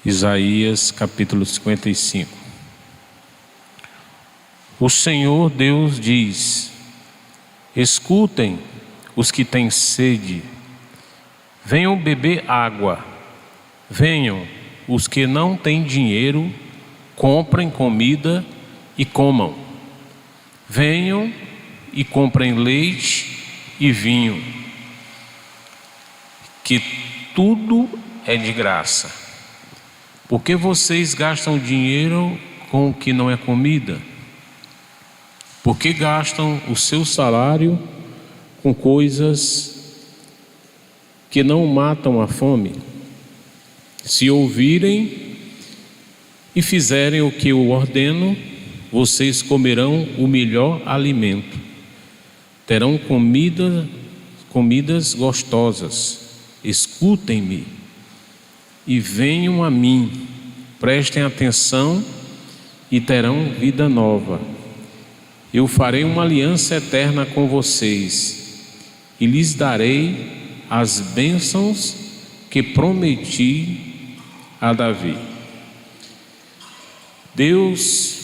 Isaías capítulo 55. O Senhor Deus diz: escutem os que têm sede, venham beber água. Venham os que não têm dinheiro, comprem comida e comam. Venham e comprem leite e vinho, que tudo é de graça. Porque vocês gastam dinheiro com o que não é comida? Porque gastam o seu salário com coisas que não matam a fome? Se ouvirem e fizerem o que eu ordeno, vocês comerão o melhor alimento. Terão comidas gostosas. Escutem-me e venham a mim. Prestem atenção e terão vida nova. Eu farei uma aliança eterna com vocês e lhes darei as bênçãos que prometi a Davi. Deus,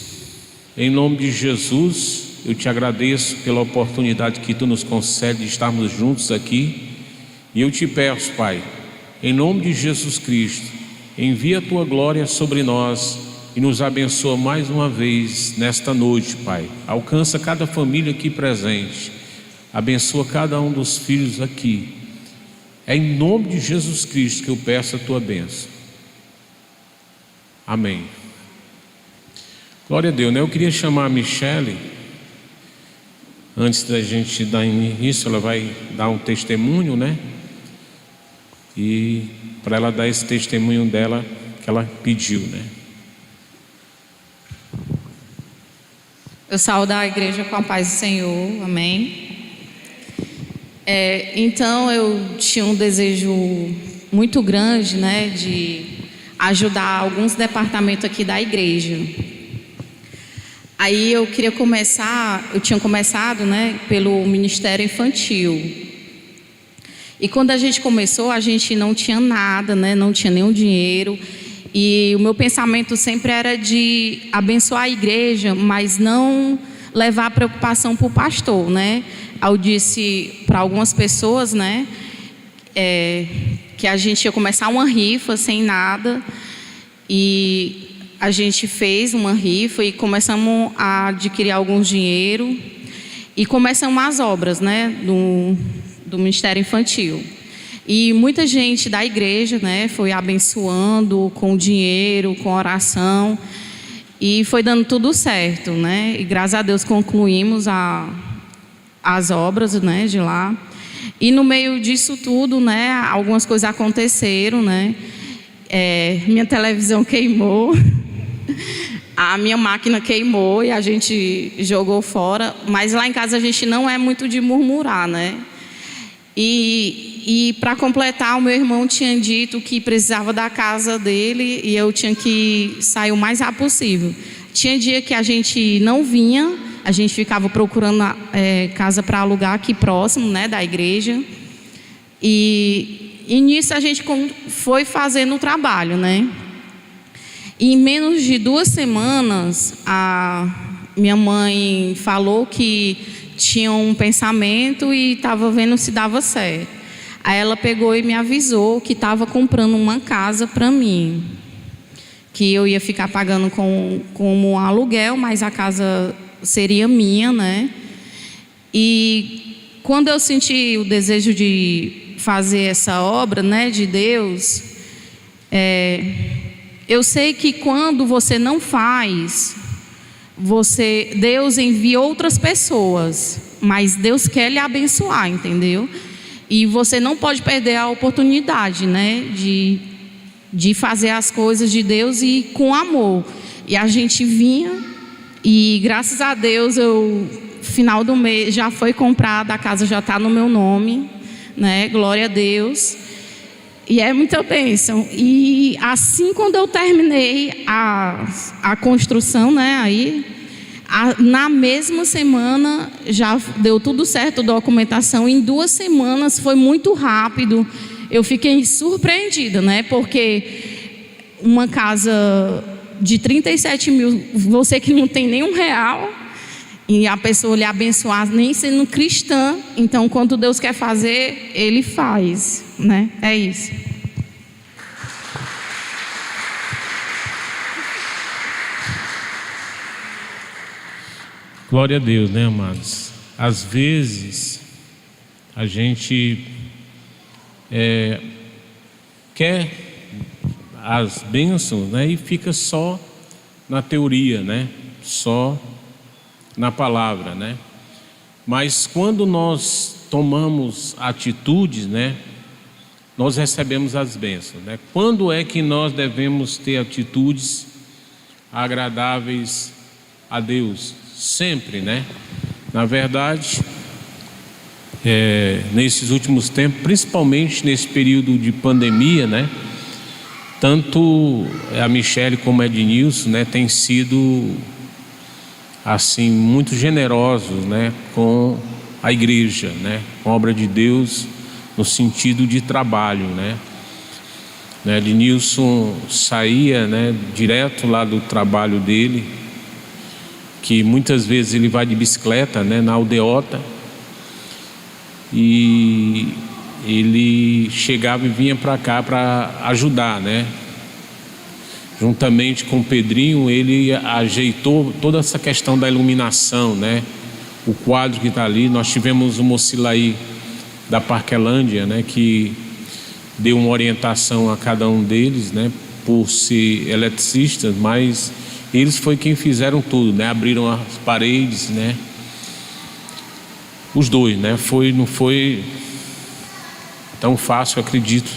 em nome de Jesus, eu te agradeço pela oportunidade que tu nos concede de estarmos juntos aqui, e eu te peço, Pai, em nome de Jesus Cristo, envia a tua glória sobre nós e nos abençoa mais uma vez nesta noite, Pai. Alcança cada família aqui presente, abençoa cada um dos filhos aqui. É em nome de Jesus Cristo que eu peço a tua bênção. Amém. Glória a Deus, né? Eu queria chamar a Michele. Antes da gente dar início, ela vai dar um testemunho, né? E para ela dar esse testemunho dela que ela pediu, né? Eu saúdo a igreja com a paz do Senhor, amém. Então eu tinha um desejo muito grande, né, de ajudar alguns departamentos aqui da igreja. Aí eu tinha começado, né, pelo Ministério Infantil. E quando a gente começou, a gente não tinha nada, né, não tinha nenhum dinheiro. E o meu pensamento sempre era de abençoar a igreja, mas não levar preocupação para o pastor, né? Eu disse para algumas pessoas, né, que a gente ia começar uma rifa sem nada. E a gente fez uma rifa e começamos a adquirir alguns dinheiro. E começamos as obras, né, do Ministério Infantil. E muita gente da igreja, né, foi abençoando com dinheiro, com oração, e foi dando tudo certo, né? E graças a Deus concluímos as obras, né, de lá. E no meio disso tudo, né, algumas coisas aconteceram, né? Minha televisão queimou, a minha máquina queimou e a gente jogou fora. Mas lá em casa a gente não é muito de murmurar, né? E para completar, o meu irmão tinha dito que precisava da casa dele e eu tinha que sair o mais rápido possível. Tinha dia que a gente não vinha, a gente ficava procurando casa para alugar aqui próximo, né, da igreja. E nisso a gente foi fazendo o trabalho, né? E em menos de 2 semanas, a minha mãe falou que tinha um pensamento e estava vendo se dava certo. Aí ela pegou e me avisou que estava comprando uma casa para mim, que eu ia ficar pagando como um aluguel, mas a casa seria minha, né? E quando eu senti o desejo de fazer essa obra, né, de Deus, eu sei que quando você não faz, Deus envia outras pessoas, mas Deus quer lhe abençoar, entendeu? E você não pode perder a oportunidade, né, de fazer as coisas de Deus e com amor. E a gente vinha e graças a Deus final do mês já foi comprada, a casa já está no meu nome, né? Glória a Deus. E é muita bênção. E assim, quando eu terminei a construção, né, na mesma semana já deu tudo certo, documentação. Em 2 semanas foi muito rápido. Eu fiquei surpreendida, né, porque uma casa de 37 mil, você que não tem nenhum real, e a pessoa lhe abençoar, nem sendo cristã. Então, quando Deus quer fazer, Ele faz, né? É isso. Glória a Deus, né, amados? Às vezes a gente quer as bênçãos, né, e fica só na teoria, né? Só na palavra, né? Mas quando nós tomamos atitudes, né, nós recebemos as bênçãos, né? Quando é que nós devemos ter atitudes agradáveis a Deus? Sempre, né? Na verdade, nesses últimos tempos, principalmente nesse período de pandemia, né? Tanto a Michele como a Ednilson, né, tem sido assim muito generosos, né, com a igreja, né, com a obra de Deus no sentido de trabalho, né? Ednilson saía, né, direto lá do trabalho dele, que muitas vezes ele vai de bicicleta, né, na aldeota, e ele chegava e vinha para cá para ajudar, né? Juntamente com o Pedrinho, ele ajeitou toda essa questão da iluminação, né? O quadro que está ali, nós tivemos o Mocilaí da Parquelândia, né, que deu uma orientação a cada um deles, né, por ser eletricistas, mas eles foi quem fizeram tudo, né? Abriram as paredes, né? Os dois, né? Não foi tão fácil, acredito,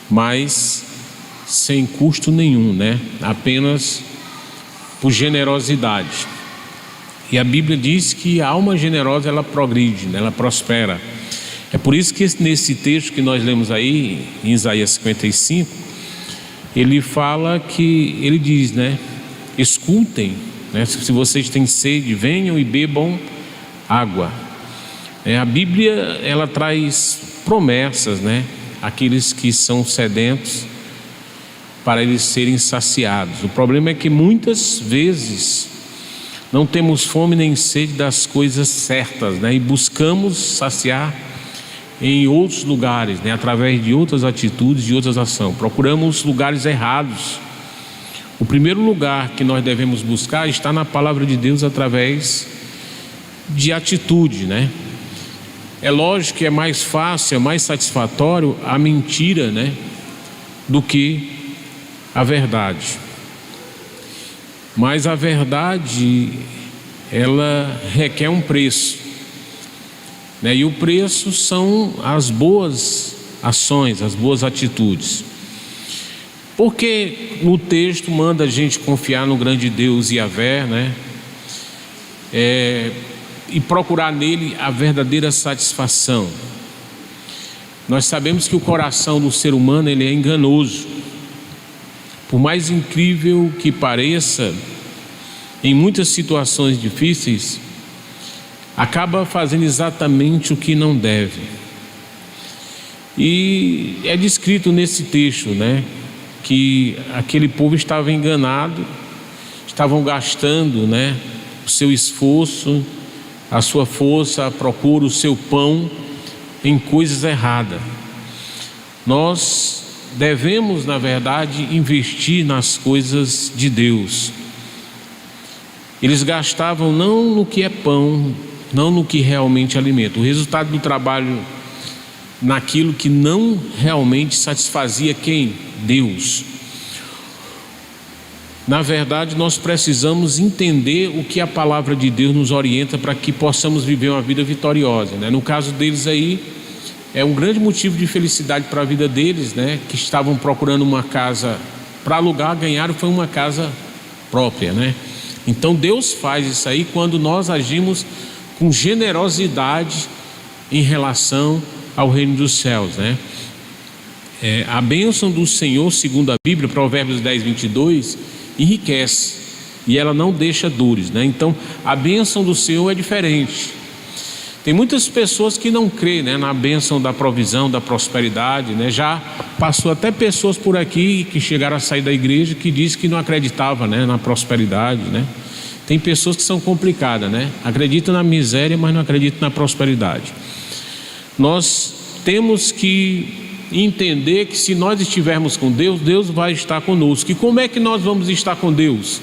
mas sem custo nenhum, né? Apenas por generosidade. E a Bíblia diz que a alma generosa, ela progride, né? Ela prospera. É por isso que nesse texto que nós lemos aí, em Isaías 55, ele fala que, ele diz, né? Escutem, né? Se vocês têm sede, venham e bebam água. A Bíblia, ela traz promessas, né? Aqueles que são sedentos, para eles serem saciados. O problema é que muitas vezes não temos fome nem sede das coisas certas, né? E buscamos saciar em outros lugares, né? Através de outras atitudes, de outras ações. Procuramos lugares errados. O primeiro lugar que nós devemos buscar está na palavra de Deus, através de atitude, né? É lógico que é mais fácil, é mais satisfatório a mentira, né, do que a verdade. Mas a verdade, ela requer um preço, né? E o preço são as boas ações, as boas atitudes. Porque no texto manda a gente confiar no grande Deus Yahvé, né? E procurar nele a verdadeira satisfação. Nós sabemos que o coração do ser humano, ele é enganoso. Por mais incrível que pareça, em muitas situações difíceis, acaba fazendo exatamente o que não deve. E é descrito nesse texto, né, que aquele povo estava enganado, estavam gastando, né, o seu esforço, a sua força, a procura, o seu pão em coisas erradas. Nós devemos, na verdade, investir nas coisas de Deus. Eles gastavam não no que é pão, não no que realmente alimenta. O resultado do trabalho naquilo que não realmente satisfazia quem? Deus. Na verdade, nós precisamos entender o que a palavra de Deus nos orienta para que possamos viver uma vida vitoriosa, né? No caso deles aí, é um grande motivo de felicidade para a vida deles, né? Que estavam procurando uma casa para alugar, ganharam foi uma casa própria, né? Então Deus faz isso aí quando nós agimos com generosidade em relação ao reino dos céus, né? A bênção do Senhor, segundo a Bíblia, Provérbios 10, 22, enriquece e ela não deixa dores, né? Então a bênção do Senhor é diferente. Tem muitas pessoas que não creem, né, na bênção da provisão, da prosperidade, né? Já passou até pessoas por aqui que chegaram a sair da igreja que dizem que não acreditavam, né, na prosperidade, né? Tem pessoas que são complicadas, né? Acreditam na miséria, mas não acreditam na prosperidade. Nós temos que entender que se nós estivermos com Deus, Deus vai estar conosco. E como é que nós vamos estar com Deus?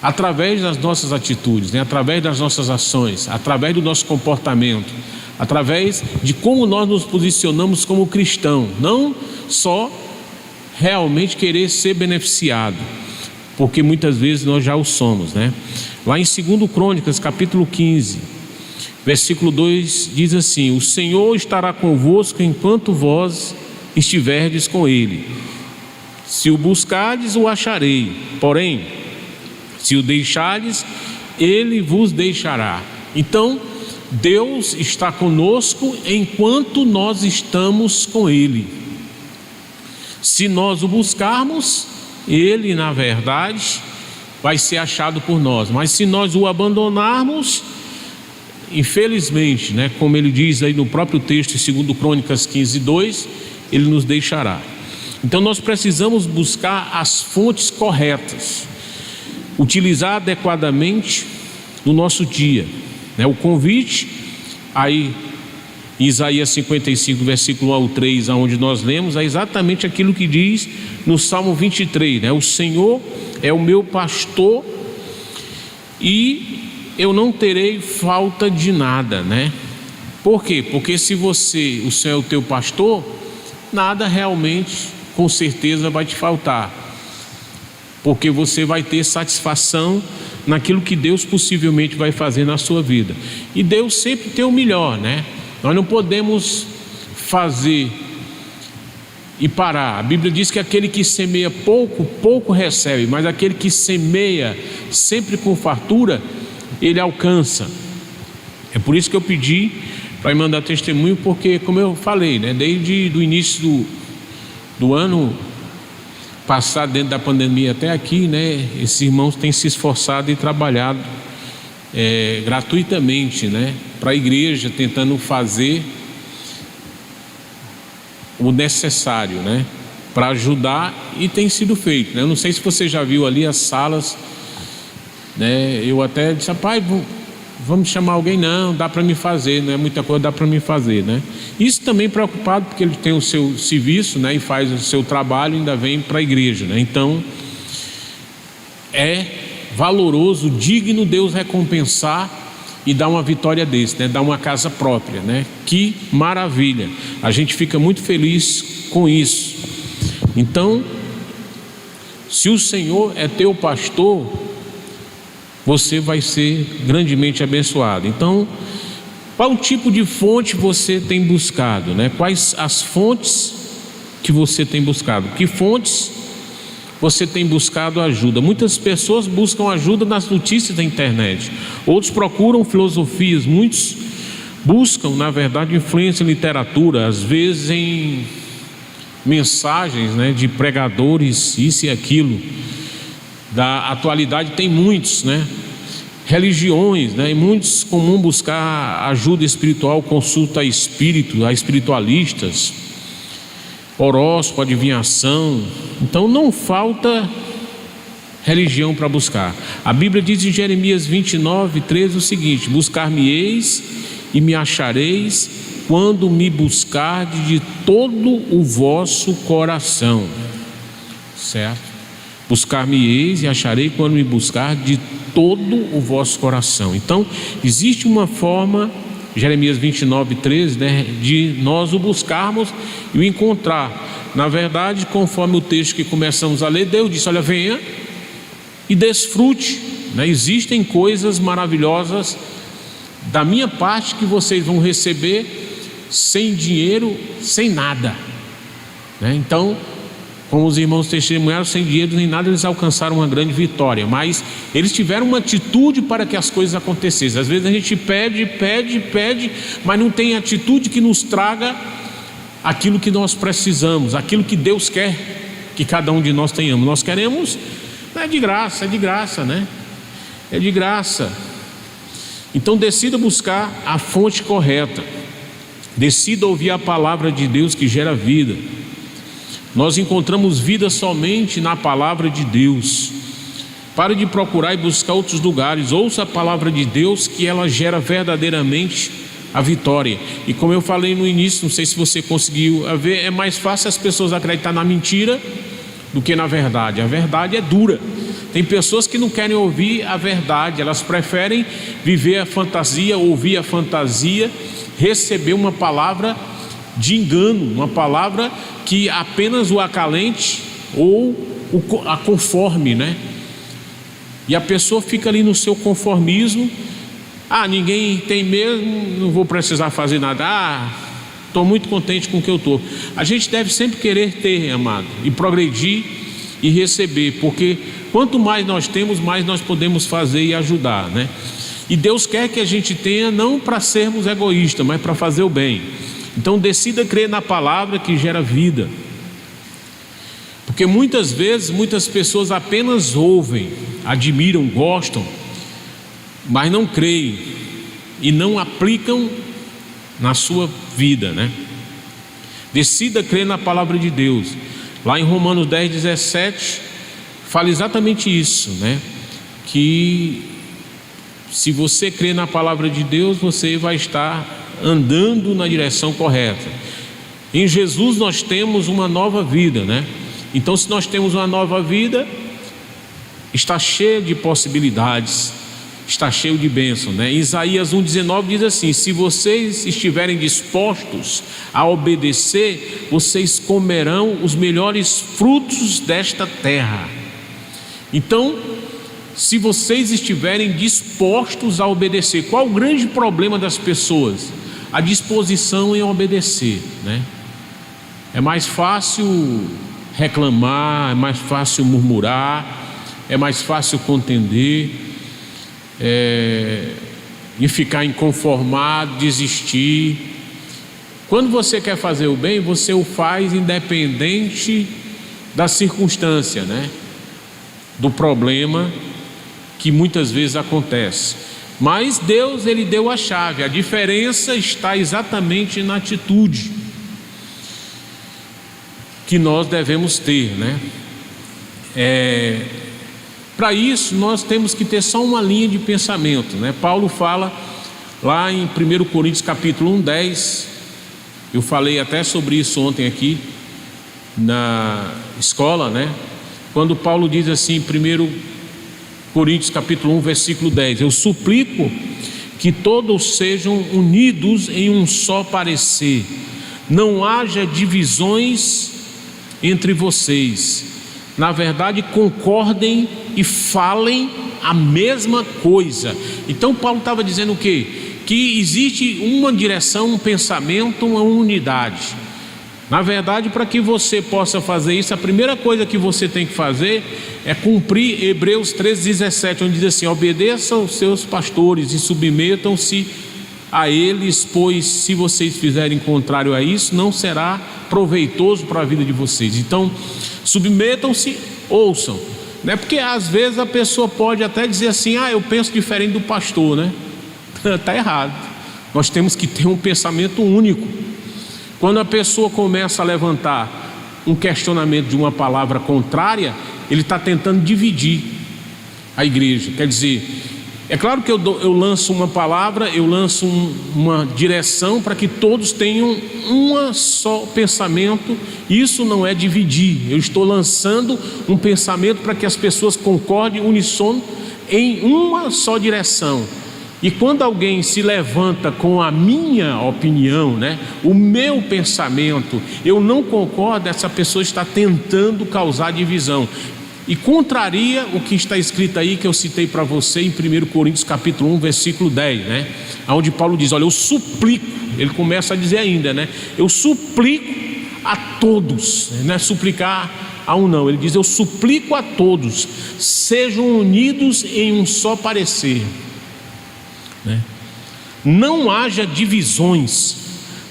Através das nossas atitudes, né? Através das nossas ações, através do nosso comportamento, através de como nós nos posicionamos como cristão, não só realmente querer ser beneficiado, porque muitas vezes nós já o somos, né? Lá em 2 Crônicas, capítulo 15, versículo 2, diz assim: o Senhor estará convosco enquanto vós estiverdes com Ele. Se o buscardes, o acharei, porém se o deixardes, Ele vos deixará. Então, Deus está conosco enquanto nós estamos com Ele. Se nós o buscarmos, Ele, na verdade, vai ser achado por nós. Mas se nós o abandonarmos, infelizmente, né, como ele diz aí no próprio texto, em 2 Crônicas 15, 2, Ele nos deixará. Então nós precisamos buscar as fontes corretas, utilizar adequadamente no nosso dia, né? O convite aí em Isaías 55, versículo 1 ao 3, aonde nós lemos, é exatamente aquilo que diz no Salmo 23, né? O Senhor é o meu pastor e eu não terei falta de nada, né? Por quê? Porque se o Senhor é o teu pastor, nada realmente, com certeza, vai te faltar, porque você vai ter satisfação naquilo que Deus possivelmente vai fazer na sua vida. E Deus sempre tem o melhor, né? Nós não podemos fazer e parar. A Bíblia diz que aquele que semeia pouco, pouco recebe, mas aquele que semeia sempre com fartura, ele alcança. É por isso que eu pedi para me mandar testemunho, porque, como eu falei, né, desde o início do ano passado, dentro da pandemia até aqui, né, esses irmãos têm se esforçado e trabalhado gratuitamente, né, para a igreja, tentando fazer o necessário, né, para ajudar, e tem sido feito, né? Eu não sei se você já viu ali as salas, né? Eu até disse: pai, vamos chamar alguém? Não, dá para me fazer, não é muita coisa, dá para me fazer, né? Isso também preocupado, porque ele tem o seu serviço, né, e faz o seu trabalho, ainda vem para a igreja, né? Então é valoroso, digno Deus recompensar e dar uma vitória desse, né? Dar uma casa própria, né? Que maravilha, a gente fica muito feliz com isso. Então, se o Senhor é teu pastor, você vai ser grandemente abençoado. Então, qual tipo de fonte você tem buscado, né? Quais as fontes que você tem buscado? Que fontes você tem buscado ajuda? Muitas pessoas buscam ajuda nas notícias da internet, outros procuram filosofias, muitos buscam, na verdade, influência em literatura, às vezes em mensagens, né, de pregadores, isso e aquilo. Da atualidade tem muitos, né? Religiões, né? E muitos comum buscar ajuda espiritual, consulta a espírito, a espiritualistas, horóscopo, adivinhação. Então não falta religião para buscar. A Bíblia diz em Jeremias 29, 13 o seguinte: buscar-me-eis e me achareis quando me buscardes de todo o vosso coração. Certo? Buscar-me-eis e acharei quando me buscar de todo o vosso coração. Então existe uma forma, Jeremias 29, 13, né, de nós o buscarmos e o encontrar. Na verdade, conforme o texto que começamos a ler, Deus disse: olha, venha e desfrute, né? Existem coisas maravilhosas da minha parte que vocês vão receber sem dinheiro, sem nada, né? Então, como os irmãos testemunharam, sem dinheiro nem nada eles alcançaram uma grande vitória, mas eles tiveram uma atitude para que as coisas acontecessem. Às vezes a gente pede, mas não tem atitude que nos traga aquilo que nós precisamos, aquilo que Deus quer que cada um de nós tenhamos. Nós queremos, é de graça, né? É de graça. Então decida buscar a fonte correta, decida ouvir a palavra de Deus que gera vida. Nós encontramos vida somente na palavra de Deus. Pare de procurar e buscar outros lugares. Ouça a palavra de Deus, que ela gera verdadeiramente a vitória. E como eu falei no início, não sei se você conseguiu ver, é mais fácil as pessoas acreditar na mentira do que na verdade. A verdade é dura. Tem pessoas que não querem ouvir a verdade, elas preferem viver a fantasia, ouvir a fantasia, receber uma palavra de engano, uma palavra que apenas o acalente ou a conforme, né? E a pessoa fica ali no seu conformismo. Ninguém tem mesmo, não vou precisar fazer nada. Estou muito contente com o que eu estou. A gente deve sempre querer ter, amado, e progredir e receber, porque quanto mais nós temos, mais nós podemos fazer e ajudar, né? E Deus quer que a gente tenha, não para sermos egoístas, mas para fazer o bem. Então decida crer na palavra que gera vida, porque muitas vezes muitas pessoas apenas ouvem, admiram, gostam, mas não creem e não aplicam na sua vida, né? Decida crer na palavra de Deus. Lá em Romanos 10:17 fala exatamente isso, né? Que se você crer na palavra de Deus, você vai estar andando na direção correta. Em Jesus nós temos uma nova vida, né? Então, se nós temos uma nova vida, está cheia de possibilidades, está cheio de bênção, né? Isaías 1:19 diz assim: se vocês estiverem dispostos a obedecer, vocês comerão os melhores frutos desta terra. Então, se vocês estiverem dispostos a obedecer, qual o grande problema das pessoas? A disposição em obedecer, né? É mais fácil reclamar, é mais fácil murmurar, é mais fácil contender, e ficar inconformado, desistir. Quando você quer fazer o bem, você o faz independente da circunstância, né? Do problema que muitas vezes acontece. Mas Deus, Ele deu a chave. A diferença está exatamente na atitude que nós devemos ter, né? Para isso nós temos que ter só uma linha de pensamento, né? Paulo fala lá em 1 Coríntios capítulo 1:10. Eu falei até sobre isso ontem aqui na escola, né? Quando Paulo diz assim, 1 Coríntios capítulo 1 versículo 10: eu suplico que todos sejam unidos em um só parecer, não haja divisões entre vocês, na verdade concordem e falem a mesma coisa. Então Paulo estava dizendo o quê? Que existe uma direção, um pensamento, uma unidade. Na verdade, para que você possa fazer isso, a primeira coisa que você tem que fazer é cumprir Hebreus 13:17, onde diz assim: obedeçam os seus pastores e submetam-se a eles, pois se vocês fizerem contrário a isso, não será proveitoso para a vida de vocês. Então, submetam-se, ouçam, né? Porque às vezes a pessoa pode até dizer assim: eu penso diferente do pastor, né? Está errado. Nós temos que ter um pensamento único. Quando a pessoa começa a levantar um questionamento de uma palavra contrária, ele está tentando dividir a igreja. Quer dizer, é claro que eu lanço uma palavra, eu lanço uma direção para que todos tenham um só pensamento. Isso não é dividir. Eu estou lançando um pensamento para que as pessoas concordem uníssono em uma só direção. E quando alguém se levanta com a minha opinião, né, o meu pensamento, eu não concordo, essa pessoa está tentando causar divisão. E contraria o que está escrito aí, que eu citei para você em 1 Coríntios capítulo 1, versículo 10, né? Onde Paulo diz: olha, eu suplico, ele começa a dizer ainda, né? Eu suplico a todos, não é suplicar a um não, ele diz: eu suplico a todos, sejam unidos em um só parecer, né? Não haja divisões,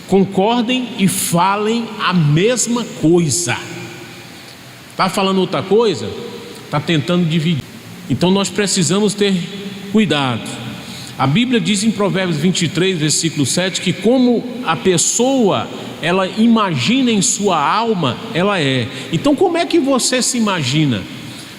concordem e falem a mesma coisa. Está falando outra coisa? Está tentando dividir. Então nós precisamos ter cuidado. A Bíblia diz em Provérbios 23, versículo 7, que como a pessoa, ela imagina em sua alma, ela é. Então como é que você se imagina?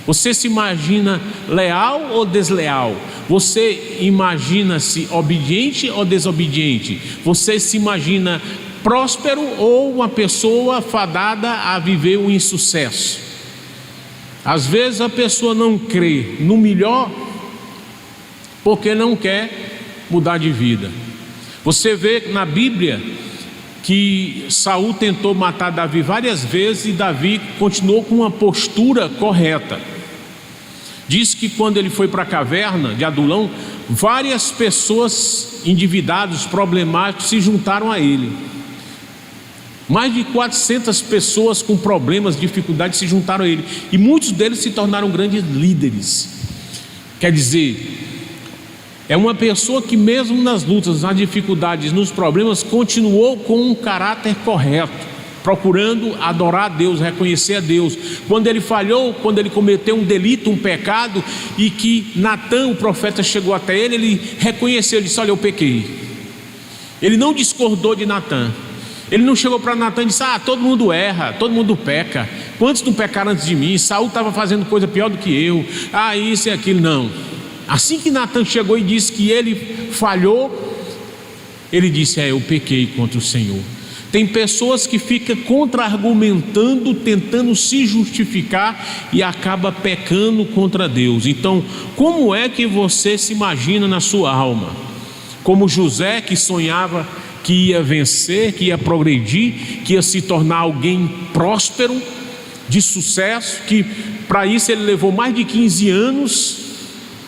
Você se imagina leal ou desleal? Você imagina-se obediente ou desobediente? Você se imagina próspero ou uma pessoa fadada a viver o insucesso? Às vezes a pessoa não crê no melhor porque não quer mudar de vida. Você vê na Bíblia que Saul tentou matar Davi várias vezes e Davi continuou com uma postura correta. Diz que quando ele foi para a caverna de Adulão, várias pessoas endividadas, problemáticas, se juntaram a ele. Mais de 400 pessoas com problemas, dificuldades se juntaram a ele, e muitos deles se tornaram grandes líderes. Quer dizer, é uma pessoa que mesmo nas lutas, nas dificuldades, nos problemas, continuou com um caráter correto, procurando adorar a Deus, reconhecer a Deus. Quando ele falhou, quando ele cometeu um delito, um pecado, e que Natã, o profeta, chegou até ele, ele reconheceu, ele disse: olha, eu pequei. Ele não discordou de Natã. Ele não chegou para Natã e disse: todo mundo erra, todo mundo peca, quantos não pecaram antes de mim? Saul estava fazendo coisa pior do que eu, isso e aquilo. Não. Assim que Natã chegou e disse que ele falhou, ele disse: eu pequei contra o Senhor. Tem pessoas que ficam contra-argumentando, tentando se justificar e acaba pecando contra Deus. Então, como é que você se imagina na sua alma? Como José, que sonhava que ia vencer, que ia progredir, que ia se tornar alguém próspero, de sucesso, que para isso ele levou mais de 15 anos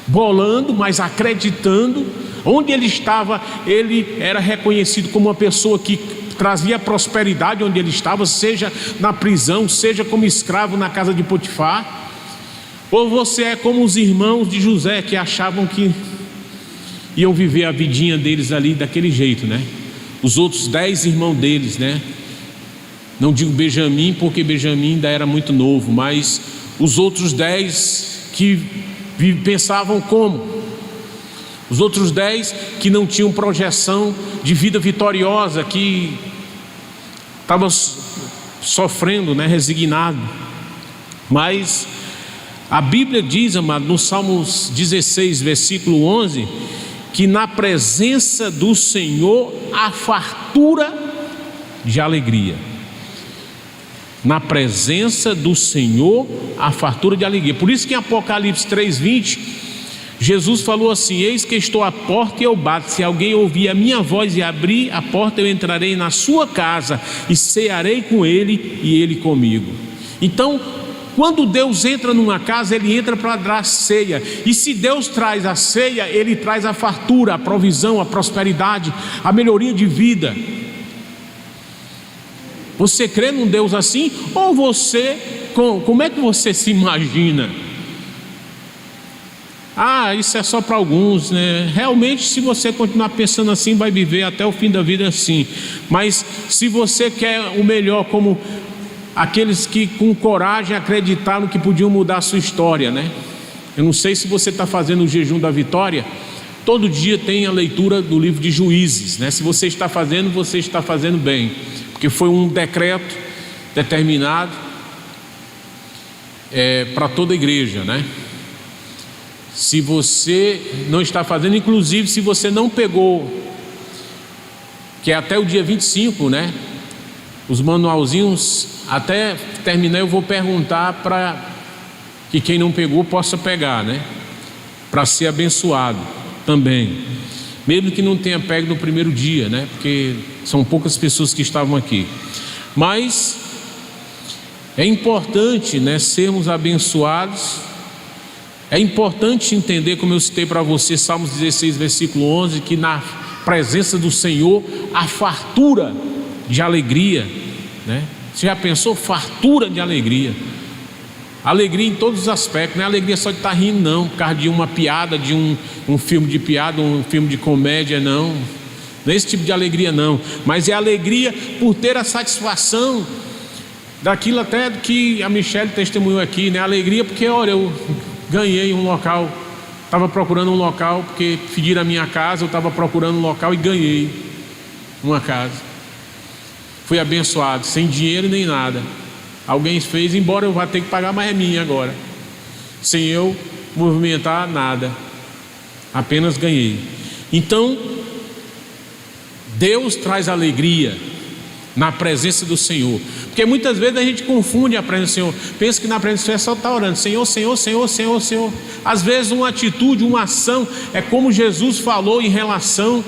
bolando, mas acreditando. Onde ele estava, ele era reconhecido como uma pessoa que trazia prosperidade onde ele estava, seja na prisão, seja como escravo na casa de Potifar. Ou você é como os irmãos de José, que achavam que iam viver a vidinha deles ali daquele jeito, né? Os outros 10 irmãos deles, né? Não digo Benjamim, porque Benjamim ainda era muito novo, mas os outros 10 que pensavam como? Os outros 10 que não tinham projeção de vida vitoriosa, que estavam sofrendo, né, resignado. Mas a Bíblia diz, amado, no Salmos 16, versículo 11, que na presença do Senhor há fartura de alegria. Na presença do Senhor há fartura de alegria. Por isso que em Apocalipse 3:20, Jesus falou assim: eis que estou à porta e eu bato, se alguém ouvir a minha voz e abrir a porta, eu entrarei na sua casa e cearei com ele e ele comigo. Então, quando Deus entra numa casa, ele entra para dar ceia, e se Deus traz a ceia, ele traz a fartura, a provisão, a prosperidade, a melhoria de vida. Você crê num Deus assim? Ou você, como é que você se imagina? Isso é só para alguns, né? Realmente, se você continuar pensando assim, vai viver até o fim da vida assim. Mas se você quer o melhor, como aqueles que com coragem acreditaram que podiam mudar a sua história, né? Eu não sei se você está fazendo o jejum da vitória. Todo dia tem a leitura do livro de Juízes, né? Se você está fazendo, você está fazendo bem, porque foi um decreto determinado para toda a igreja, né? Se você não está fazendo, inclusive se você não pegou, que é até o dia 25, né? Os manualzinhos, até terminar eu vou perguntar para que quem não pegou possa pegar, né? Para ser abençoado também, mesmo que não tenha pego no primeiro dia, né? Porque são poucas pessoas que estavam aqui. Mas é importante, né, sermos abençoados. É importante entender, como eu citei para você, Salmos 16, versículo 11, que na presença do Senhor há fartura de alegria, né? Você já pensou? Fartura de alegria. Alegria em todos os aspectos, não é alegria só de estar rindo, não, por causa de uma piada, de um filme de piada, um filme de comédia, não. Não é esse tipo de alegria, não. Mas é alegria por ter a satisfação daquilo até que a Michelle testemunhou aqui, né? Alegria porque, olha, eu ganhei um local Estava procurando um local, porque pediram a minha casa, eu estava procurando um local e ganhei uma casa. Fui abençoado, sem dinheiro nem nada. Alguém fez, embora eu vá ter que pagar, mas é minha agora. Sem eu movimentar nada, apenas ganhei. Então, Deus traz alegria na presença do Senhor, porque muitas vezes a gente confunde a presença do Senhor, pensa que na presença do Senhor é só estar orando, Senhor, Senhor, Senhor, Senhor, Senhor. Às vezes uma atitude, uma ação, é como Jesus falou em relação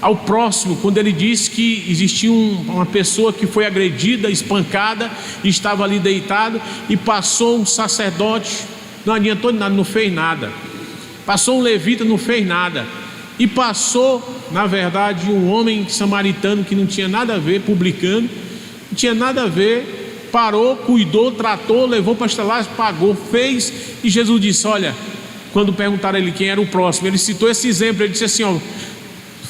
ao próximo, quando ele disse que existia uma pessoa que foi agredida, espancada, e estava ali deitado, e passou um sacerdote, não adiantou de nada, não fez nada. Passou um levita, não fez nada. E passou, na verdade, um homem samaritano que não tinha nada a ver, publicano, não tinha nada a ver, parou, cuidou, tratou, levou para estar lá, pagou, fez. E Jesus disse: olha, quando perguntaram a ele quem era o próximo, ele citou esse exemplo, ele disse assim: ó,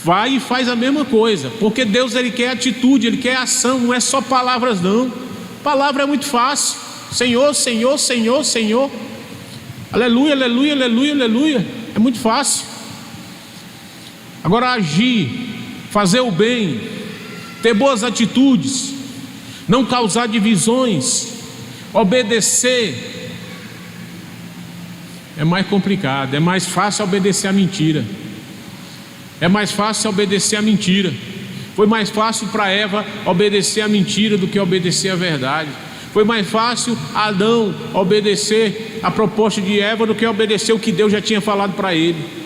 vai e faz a mesma coisa, porque Deus, ele quer atitude, ele quer ação, não é só palavras não. Palavra é muito fácil, Senhor, Senhor, Senhor, Senhor, aleluia, aleluia, aleluia, aleluia, é muito fácil. Agora agir, fazer o bem, ter boas atitudes, não causar divisões, obedecer, é mais complicado. É mais fácil obedecer a mentira. É mais fácil obedecer a mentira. Foi mais fácil para Eva obedecer a mentira do que obedecer a verdade. Foi mais fácil Adão obedecer a proposta de Eva do que obedecer o que Deus já tinha falado para ele.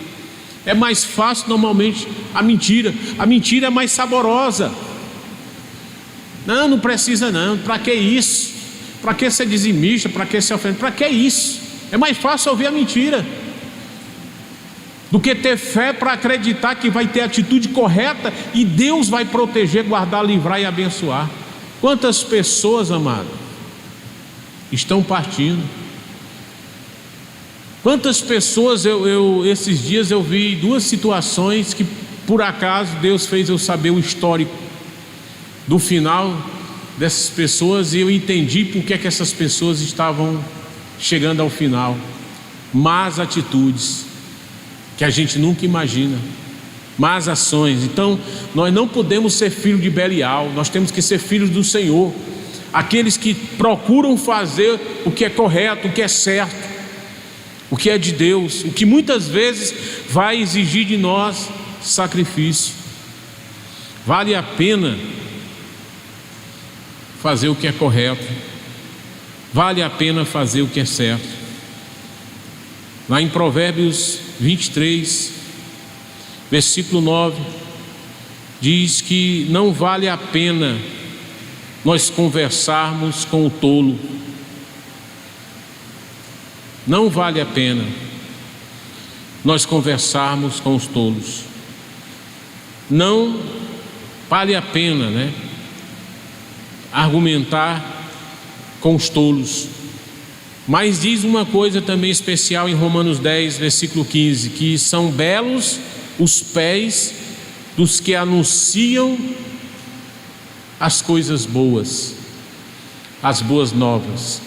É mais fácil normalmente a mentira. A mentira é mais saborosa. Não, não precisa não. Para que isso? Para que ser dizimista? Para que ser ofendido? Para que isso? É mais fácil ouvir a mentira do que ter fé para acreditar que vai ter a atitude correta e Deus vai proteger, guardar, livrar e abençoar. Quantas pessoas, amado, estão partindo? Quantas pessoas esses dias eu vi duas situações que por acaso Deus fez eu saber o histórico do final dessas pessoas, e eu entendi por que essas pessoas estavam chegando ao final. Más atitudes que a gente nunca imagina, más ações. Então nós não podemos ser filhos de Belial, nós temos que ser filhos do Senhor, aqueles que procuram fazer o que é correto, o que é certo, o que é de Deus, o que muitas vezes vai exigir de nós sacrifício. Vale a pena fazer o que é correto, vale a pena fazer o que é certo. Lá em Provérbios 23, versículo 9, diz que não vale a pena nós conversarmos com o tolo. Não vale a pena nós conversarmos com os tolos. Não vale a pena, argumentar com os tolos. Mas diz uma coisa também especial em Romanos 10, versículo 15, que são belos os pés dos que anunciam as coisas boas, as boas novas.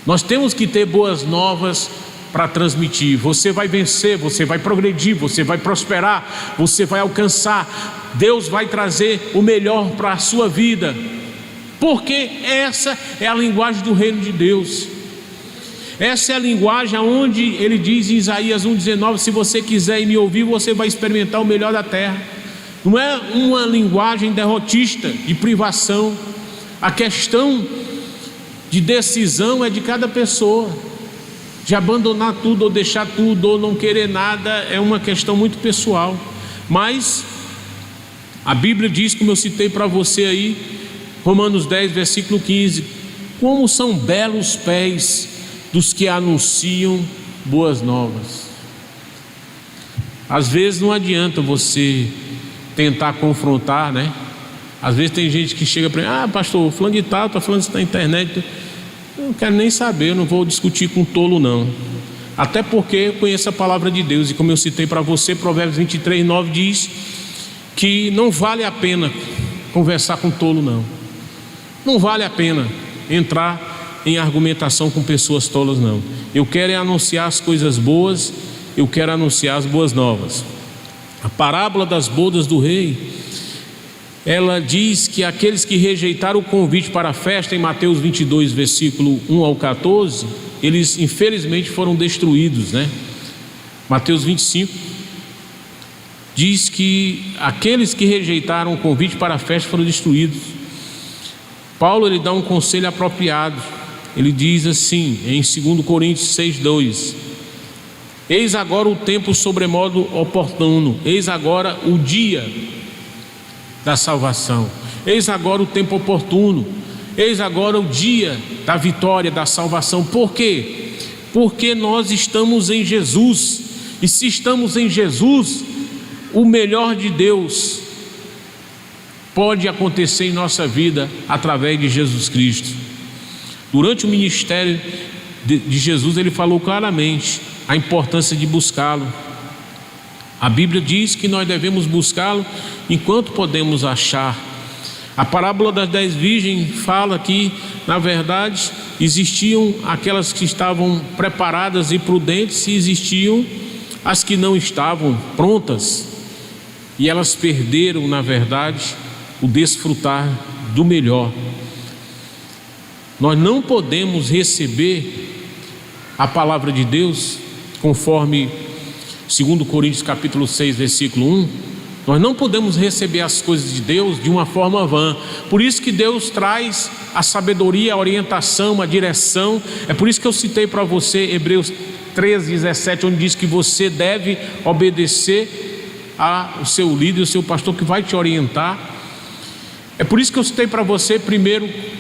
Nós temos que ter boas novas para transmitir. Você vai vencer, você vai progredir, você vai prosperar, você vai alcançar. Deus vai trazer o melhor para a sua vida, porque essa é a linguagem do reino de Deus. Essa é a linguagem onde ele diz em Isaías 1,19: se você quiser me ouvir, você vai experimentar o melhor da terra. Não é uma linguagem derrotista, de privação. A questão de decisão é de cada pessoa, de abandonar tudo ou deixar tudo ou não querer nada, é uma questão muito pessoal. Mas a Bíblia diz, como eu citei para você aí, Romanos 10, versículo 15: como são belos pés dos que anunciam boas novas. Às vezes não adianta você tentar confrontar, Às vezes tem gente que chega para mim: pastor, fulano de tal está falando isso na internet. Eu não quero nem saber, eu não vou discutir com tolo não. Até porque eu conheço a palavra de Deus, e como eu citei para você, Provérbios 23, 9 diz que não vale a pena conversar com tolo não. Não vale a pena entrar em argumentação com pessoas tolas não. Eu quero é anunciar as coisas boas eu quero anunciar as boas novas. A parábola das bodas do rei, ela diz que aqueles que rejeitaram o convite para a festa, em Mateus 22, versículo 1 ao 14, eles infelizmente foram destruídos, né? Mateus 25 diz que aqueles que rejeitaram o convite para a festa foram destruídos. Paulo, ele dá um conselho apropriado. Ele diz assim, em 2 Coríntios 6:2: eis agora o tempo sobremodo oportuno, eis agora o dia da salvação, eis agora o tempo oportuno, eis agora o dia da vitória, da salvação. Por quê? Porque nós estamos em Jesus, e se estamos em Jesus, o melhor de Deus pode acontecer em nossa vida através de Jesus Cristo. Durante o ministério de Jesus, ele falou claramente a importância de buscá-lo. A Bíblia diz que nós devemos buscá-lo enquanto podemos achar. A parábola das 10 virgens fala que, na verdade, existiam aquelas que estavam preparadas e prudentes, e existiam as que não estavam prontas, e elas perderam, na verdade, o desfrutar do melhor. Nós não podemos receber a palavra de Deus, conforme 2 Coríntios capítulo 6, versículo 1, nós não podemos receber as coisas de Deus de uma forma vã. Por isso que Deus traz a sabedoria, a orientação, a direção. É por isso que eu citei para você Hebreus 13:17, onde diz que você deve obedecer ao seu líder, ao seu pastor, que vai te orientar. É por isso que eu citei para você 1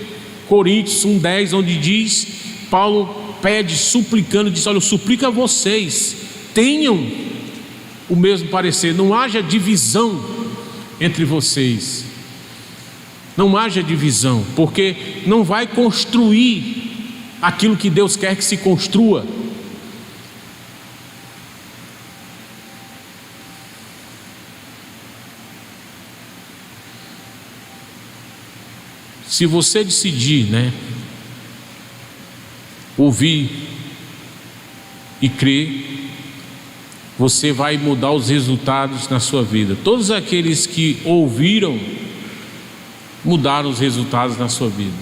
Coríntios 1:10, onde diz, Paulo pede, suplicando, diz: olha, eu suplico a vocês, tenham o mesmo parecer, não haja divisão entre vocês, não haja divisão, porque não vai construir aquilo que Deus quer que se construa. Se você decidir, ouvir e crer, você vai mudar os resultados na sua vida. Todos aqueles que ouviram mudaram os resultados na sua vida.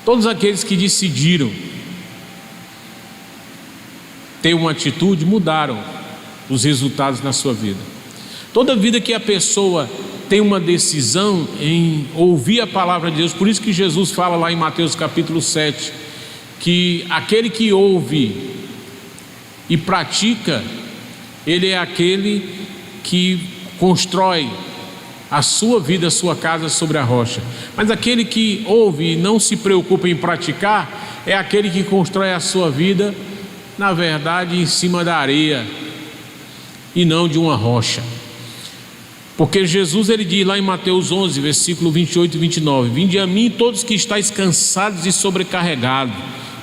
Todos aqueles que decidiram ter uma atitude mudaram os resultados na sua vida. Toda vida que a pessoa tem uma decisão em ouvir a palavra de Deus, por isso que Jesus fala lá em Mateus capítulo 7, que aquele que ouve e pratica, ele é aquele que constrói a sua vida, a sua casa sobre a rocha. Mas aquele que ouve e não se preocupa em praticar, é aquele que constrói a sua vida, na verdade, em cima da areia e não de uma rocha. Porque Jesus, ele diz lá em Mateus 11, versículo 28 e 29: vinde a mim todos que estáis cansados e sobrecarregados,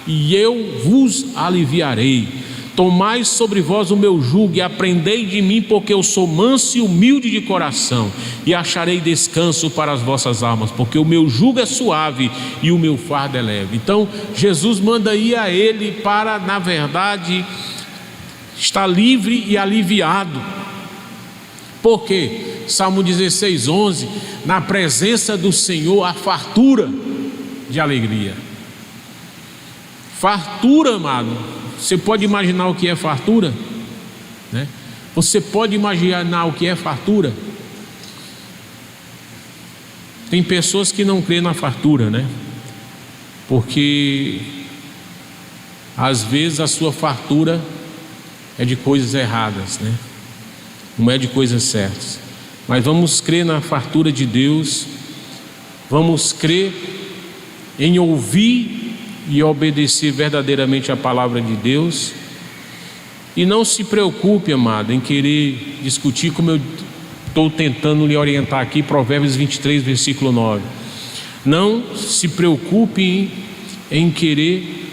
e eu vos aliviarei. Tomai sobre vós o meu jugo e aprendei de mim, porque eu sou manso e humilde de coração, e acharei descanso para as vossas almas, porque o meu jugo é suave e o meu fardo é leve. Então Jesus manda ir a ele para, na verdade, estar livre e aliviado. Por quê? Salmo 16:11: na presença do Senhor há fartura de alegria. Fartura, amado, você pode imaginar o que é fartura? Você pode imaginar o que é fartura? Tem pessoas que não creem na fartura, porque às vezes a sua fartura é de coisas erradas, não é de coisas certas. Mas vamos crer na fartura de Deus, vamos crer em ouvir e obedecer verdadeiramente a palavra de Deus. E não se preocupe, amado, em querer discutir, como eu estou tentando lhe orientar aqui, Provérbios 23, versículo 9. Não se preocupe em querer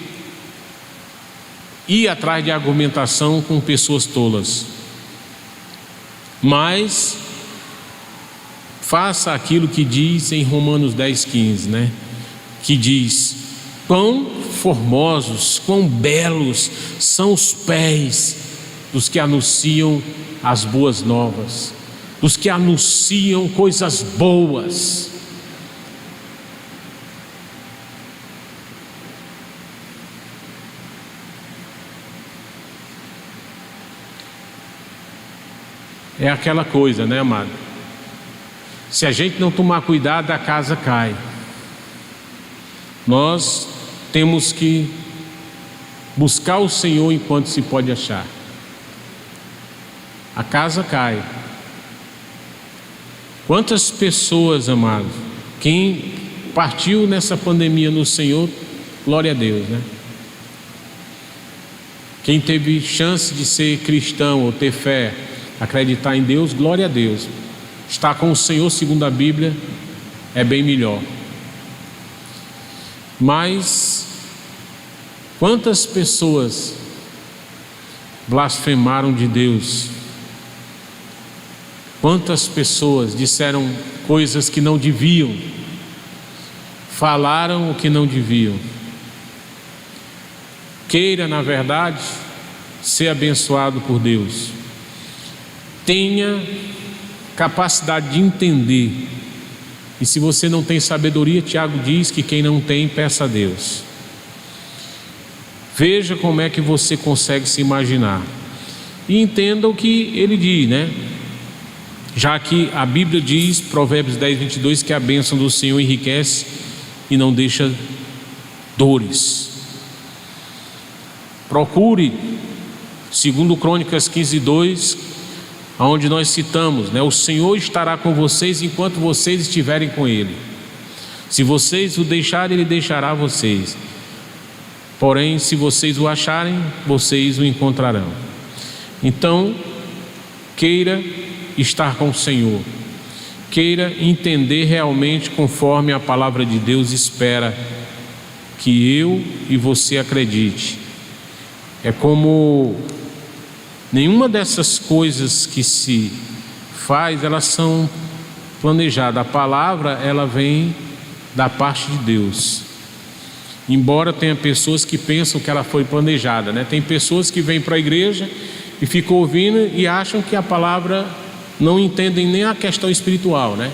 ir atrás de argumentação com pessoas tolas, mas faça aquilo que diz em Romanos 10:15, que diz: quão formosos, quão belos são os pés dos que anunciam as boas novas, dos que anunciam coisas boas. É aquela coisa, né, amado? Se a gente não tomar cuidado, a casa cai. Nós temos que buscar o Senhor enquanto se pode achar. A casa cai. Quantas pessoas, amado, quem partiu nessa pandemia no Senhor, glória a Deus, né? Quem teve chance de ser cristão ou ter fé, acreditar em Deus, glória a Deus. Estar com o Senhor, segundo a Bíblia, é bem melhor. Mas quantas pessoas blasfemaram de Deus? Quantas pessoas disseram coisas que não deviam, falaram o que não deviam? Queira, na verdade, ser abençoado por Deus. Tenha capacidade de entender. E se você não tem sabedoria, Tiago diz que quem não tem, peça a Deus. Veja como é que você consegue se imaginar. E entenda o que ele diz, né? Já que a Bíblia diz, Provérbios 10, 22, que a bênção do Senhor enriquece e não deixa dores. Procure, segundo Crônicas 15, 2, onde nós citamos, né? O Senhor estará com vocês enquanto vocês estiverem com Ele. Se vocês o deixarem, Ele deixará vocês. Porém, se vocês o acharem, vocês o encontrarão. Então, queira estar com o Senhor. Queira entender realmente conforme a palavra de Deus espera que eu e você acredite. É como nenhuma dessas coisas que se faz, elas são planejadas. A palavra, ela vem da parte de Deus. Embora tenha pessoas que pensam que ela foi planejada, né? Tem pessoas que vêm para a igreja e ficam ouvindo e acham que a palavra, não entendem nem a questão espiritual, né?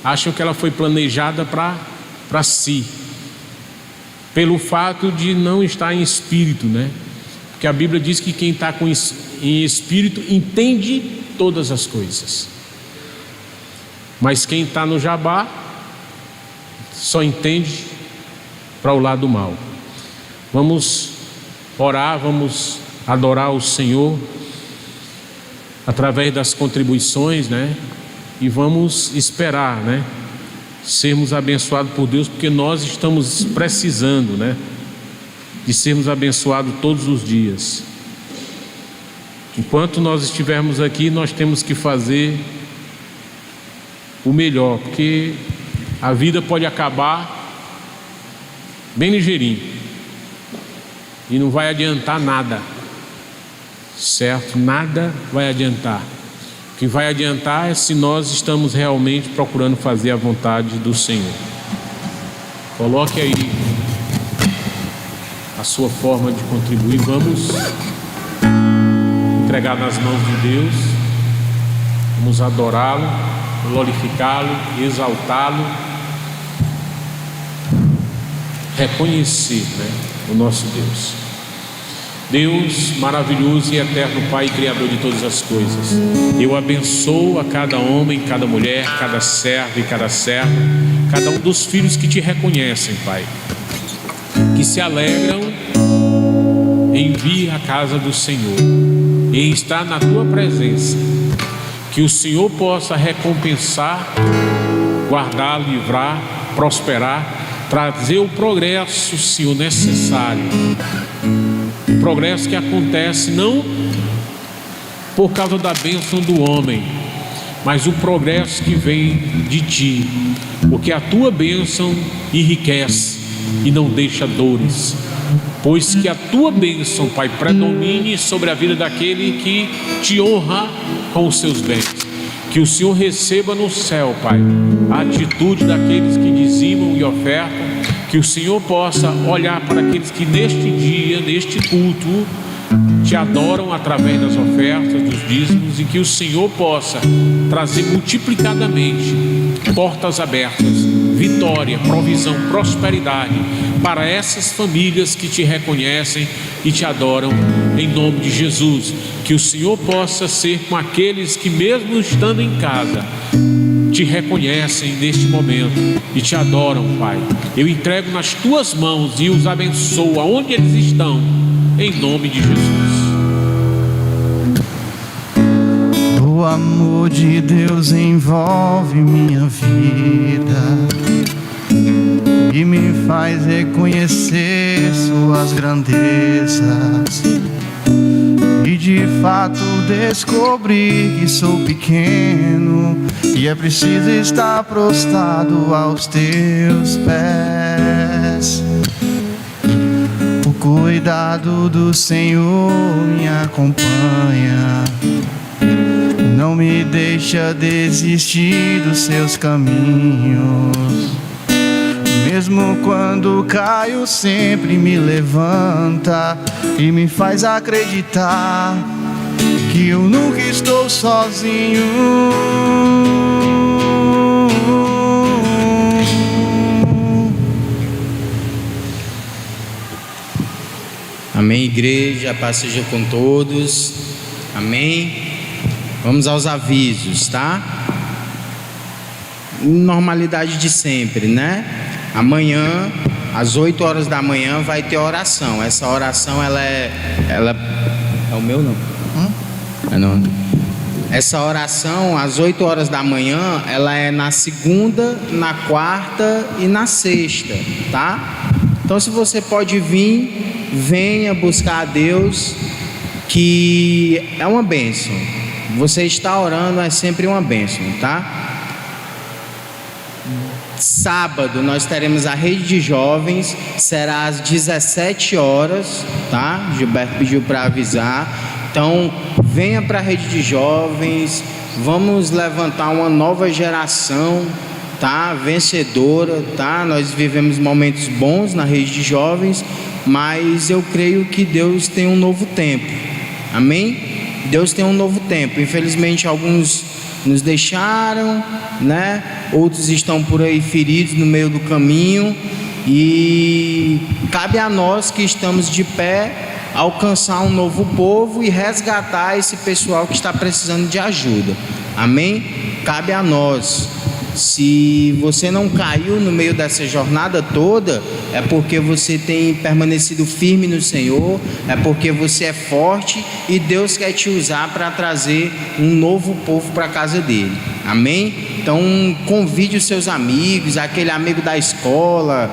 Acham que ela foi planejada para si, pelo fato de não estar em espírito, né? Porque a Bíblia diz que quem está em espírito entende todas as coisas, mas quem está no jabá só entende para o lado mal. Vamos orar, vamos adorar o Senhor através das contribuições, né? E vamos esperar, né? Sermos abençoados por Deus, porque nós estamos precisando, né? De sermos abençoados todos os dias. Enquanto nós estivermos aqui, nós temos que fazer o melhor, porque a vida pode acabar bem ligeirinho e não vai adiantar nada, certo? Nada vai adiantar. O que vai adiantar é se nós estamos realmente procurando fazer a vontade do Senhor. Coloque aí a sua forma de contribuir. Vamos entregar nas mãos de Deus, vamos adorá-lo, glorificá-lo, exaltá-lo, reconhecer, né, o nosso Deus. Deus maravilhoso e eterno Pai, Criador de todas as coisas, eu abençoo a cada homem, cada mulher, cada servo e cada serva, cada um dos filhos que te reconhecem, Pai, que se alegram em vir à casa do Senhor, em estar na tua presença. Que o Senhor possa recompensar, guardar, livrar, prosperar, trazer o progresso, Senhor, necessário. O progresso que acontece não por causa da bênção do homem, mas o progresso que vem de ti, porque a tua bênção enriquece e não deixa dores. Pois que a tua bênção, Pai, predomine sobre a vida daquele que te honra com os seus bens. Que o Senhor receba no céu, Pai, a atitude daqueles que dizimam e ofertam. Que o Senhor possa olhar para aqueles que neste dia, neste culto, te adoram através das ofertas, dos dízimos, e que o Senhor possa trazer multiplicadamente portas abertas, vitória, provisão, prosperidade para essas famílias que te reconhecem e te adoram, em nome de Jesus. Que o Senhor possa ser com aqueles que, mesmo estando em casa, te reconhecem neste momento e te adoram, Pai. Eu entrego nas tuas mãos e os abençoo aonde eles estão, em nome de Jesus. O amor de Deus envolve minha vida e me faz reconhecer suas grandezas, e de fato descobri que sou pequeno e é preciso estar prostrado aos teus pés. O cuidado do Senhor me acompanha, não me deixa desistir dos seus caminhos. Mesmo quando caio, sempre me levanta e me faz acreditar que eu nunca estou sozinho. Amém, igreja, a paz seja com todos. Amém. Vamos aos avisos, tá? Normalidade de sempre, né? Amanhã, às 8 horas da manhã, vai ter oração. Essa oração, ela é o meu, não? Não. Essa oração, às 8 horas da manhã, ela é na segunda, na quarta e na sexta, tá? Então, se você pode vir, venha buscar a Deus, que é uma bênção. Você está orando é sempre uma bênção, tá? Sábado nós teremos a rede de jovens, será às 17 horas, tá? Gilberto pediu para avisar. Então, venha para a rede de jovens, vamos levantar uma nova geração, tá? Vencedora, tá? Nós vivemos momentos bons na rede de jovens, mas eu creio que Deus tem um novo tempo. Amém? Deus tem um novo tempo. Infelizmente alguns nos deixaram, né? Outros estão por aí feridos no meio do caminho, e cabe a nós que estamos de pé alcançar um novo povo e resgatar esse pessoal que está precisando de ajuda. Amém? Cabe a nós. Se você não caiu no meio dessa jornada toda, é porque você tem permanecido firme no Senhor, é porque você é forte e Deus quer te usar para trazer um novo povo para a casa dele. Amém? Então convide os seus amigos, aquele amigo da escola,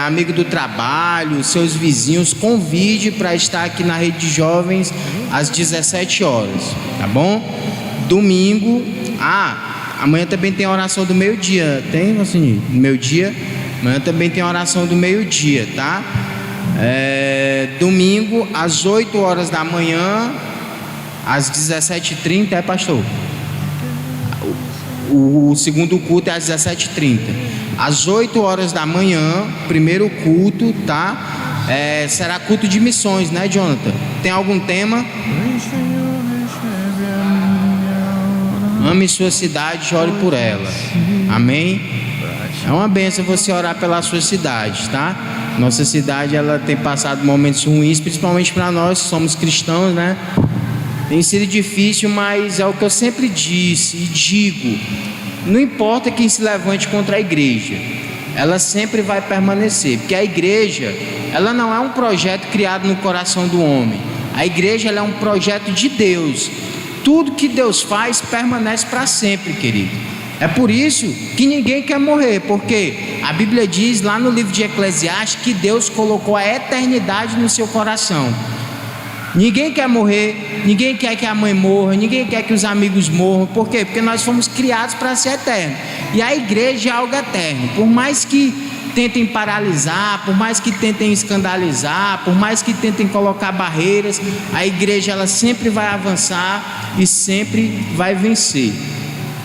amigo do trabalho, seus vizinhos, convide para estar aqui na rede de jovens às 17 horas, tá bom? Domingo, amanhã também tem a oração do meio-dia, tem, Marcinho? Meio-dia, amanhã também tem a oração do meio-dia, tá? Domingo, às 8 horas da manhã, às 17h30, pastor? O segundo culto é às 17h30. Às 8 horas da manhã, primeiro culto, tá? Será culto de missões, né, Jonathan? Tem algum tema? Ame sua cidade, ore por ela. Amém? É uma bênção você orar pela sua cidade, tá? Nossa cidade, ela tem passado momentos ruins, principalmente para nós que somos cristãos, né? Tem sido difícil, mas é o que eu sempre disse e digo: não importa quem se levante contra a igreja, ela sempre vai permanecer, porque a igreja, ela não é um projeto criado no coração do homem. A igreja, ela é um projeto de Deus. Tudo que Deus faz permanece para sempre, querido. É por isso que ninguém quer morrer, porque a Bíblia diz lá no livro de Eclesiastes que Deus colocou a eternidade no seu coração. Ninguém quer morrer, ninguém quer que a mãe morra, ninguém quer que os amigos morram. Por quê? Porque nós fomos criados para ser eterno. E a igreja é algo eterno. Por mais que tentem paralisar, por mais que tentem escandalizar, por mais que tentem colocar barreiras, a igreja, ela sempre vai avançar e sempre vai vencer.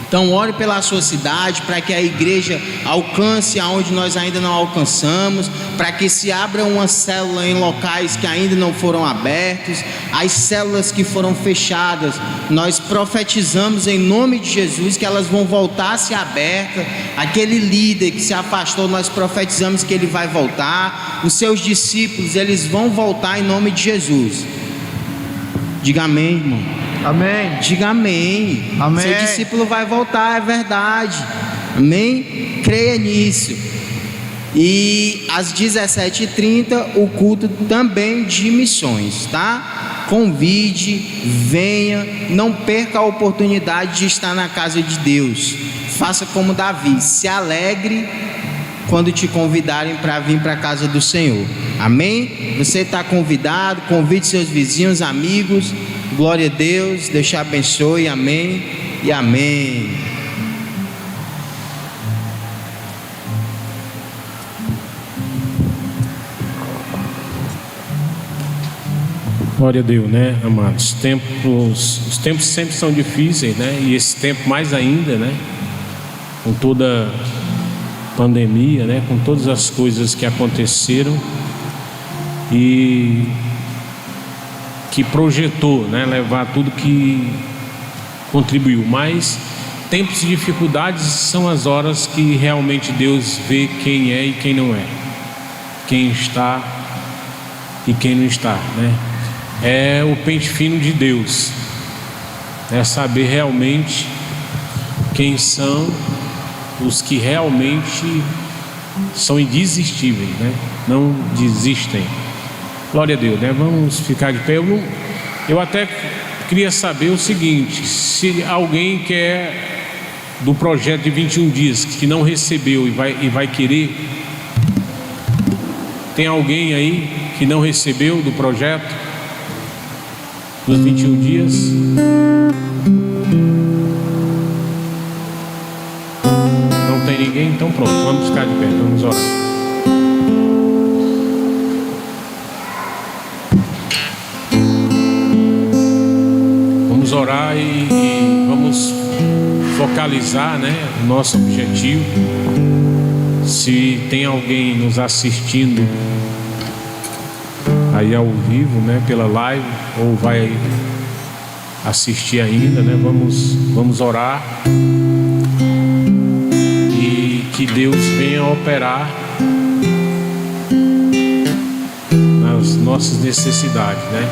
Então ore pela sua cidade, para que a igreja alcance aonde nós ainda não alcançamos, para que se abra uma célula em locais que ainda não foram abertos. As células que foram fechadas, nós profetizamos em nome de Jesus que elas vão voltar a ser abertas. Aquele líder que se afastou, nós profetizamos que ele vai voltar. Os seus discípulos, eles vão voltar em nome de Jesus. Diga amém, irmão. Amém. Diga amém. Amém. Seu discípulo vai voltar, é verdade. Amém? Creia nisso. E às 17h30 o culto também de missões, tá? Convide, venha, não perca a oportunidade de estar na casa de Deus. Faça como Davi, se alegre quando te convidarem para vir para a casa do Senhor. Amém? Você está convidado, convide seus vizinhos, amigos. Glória a Deus, Deus te abençoe, amém e amém. Glória a Deus, né, amados? Os tempos sempre são difíceis, né? E esse tempo mais ainda, né? Com toda pandemia, né? Com todas as coisas que aconteceram e que projetou, né, levar tudo que contribuiu. Mas tempos de dificuldades são as horas que realmente Deus vê quem é e quem não é, quem está e quem não está, né? É o pente fino de Deus, é saber realmente quem são os que realmente são indesistíveis, né? Não desistem. Glória a Deus, né? Vamos ficar de pé. Eu até queria saber o seguinte: se alguém quer do projeto de 21 dias que não recebeu e vai querer, tem alguém aí que não recebeu do projeto dos 21 dias? Não tem ninguém? Então pronto, vamos ficar de pé, vamos orar. Orar e vamos focalizar, né, o nosso objetivo. Se tem alguém nos assistindo aí ao vivo, né, pela live, ou vai assistir ainda, né, vamos orar e que Deus venha operar nas nossas necessidades, né?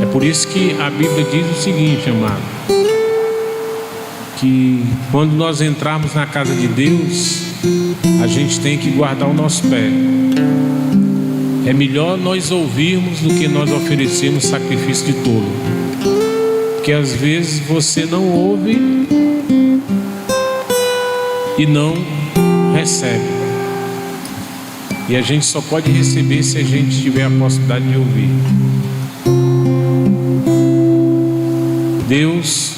É por isso que a Bíblia diz o seguinte, amado, que quando nós entrarmos na casa de Deus, a gente tem que guardar o nosso pé. É melhor nós ouvirmos do que nós oferecermos sacrifício de tolo, porque às vezes você não ouve e não recebe, e a gente só pode receber se a gente tiver a possibilidade de ouvir. Deus,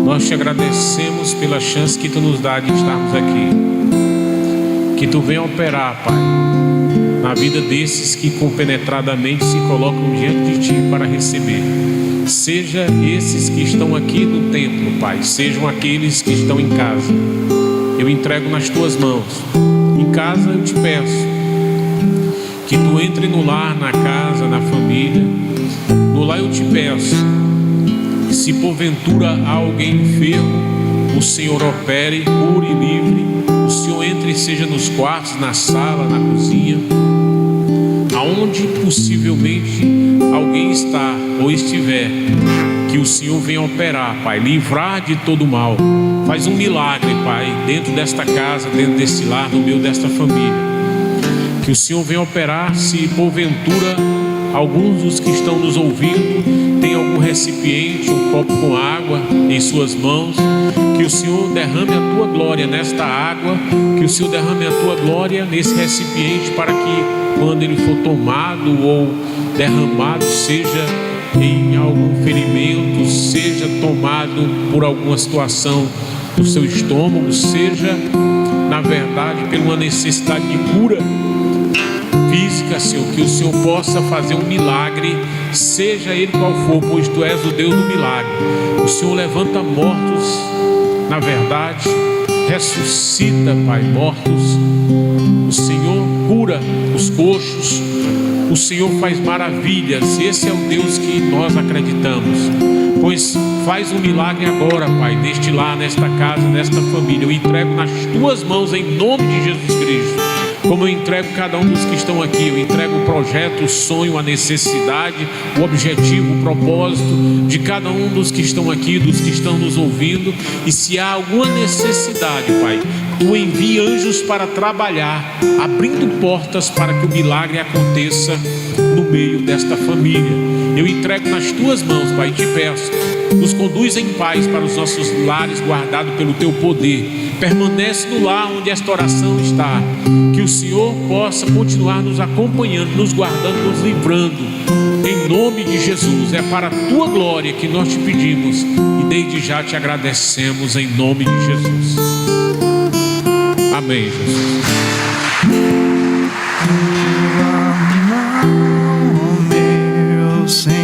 nós te agradecemos pela chance que Tu nos dá de estarmos aqui. Que Tu venha operar, Pai, na vida desses que compenetradamente se colocam diante de Ti para receber. Seja esses que estão aqui no templo, Pai, sejam aqueles que estão em casa. Eu entrego nas Tuas mãos. Em casa eu te peço que Tu entre no lar, na casa, na família. No lar eu te peço, se porventura há alguém enfermo, o Senhor opere, cure e livre. O Senhor entre e seja nos quartos, na sala, na cozinha, aonde possivelmente alguém está ou estiver, que o Senhor venha operar, Pai, livrar de todo mal. Faz um milagre, Pai, dentro desta casa, dentro deste lar, no meio desta família. Que o Senhor venha operar. Se porventura alguns dos que estão nos ouvindo tem algum recipiente, um copo com água em suas mãos, que o Senhor derrame a Tua glória nesta água, que o Senhor derrame a Tua glória nesse recipiente, para que quando ele for tomado ou derramado, seja em algum ferimento, seja tomado por alguma situação do seu estômago, seja na verdade por uma necessidade de cura física, Senhor, que o Senhor possa fazer um milagre seja ele qual for, pois tu és o Deus do milagre. O Senhor levanta mortos, na verdade, ressuscita, Pai, mortos. O Senhor cura os coxos, o Senhor faz maravilhas. Esse é o Deus que nós acreditamos. Pois faz um milagre agora, Pai, neste lar, nesta casa, nesta família. Eu entrego nas tuas mãos em nome de Jesus Cristo. Como eu entrego cada um dos que estão aqui, eu entrego o projeto, o sonho, a necessidade, o objetivo, o propósito de cada um dos que estão aqui, dos que estão nos ouvindo. E se há alguma necessidade, Pai, tu envia anjos para trabalhar, abrindo portas para que o milagre aconteça no meio desta família. Eu entrego nas tuas mãos, Pai, e te peço, nos conduz em paz para os nossos lares, guardado pelo teu poder. Permanece no lar onde esta oração está. Que o Senhor possa continuar nos acompanhando, nos guardando, nos livrando. Em nome de Jesus, é para a tua glória que nós te pedimos e desde já te agradecemos em nome de Jesus. Amém, Jesus. Tua mão, meu Senhor,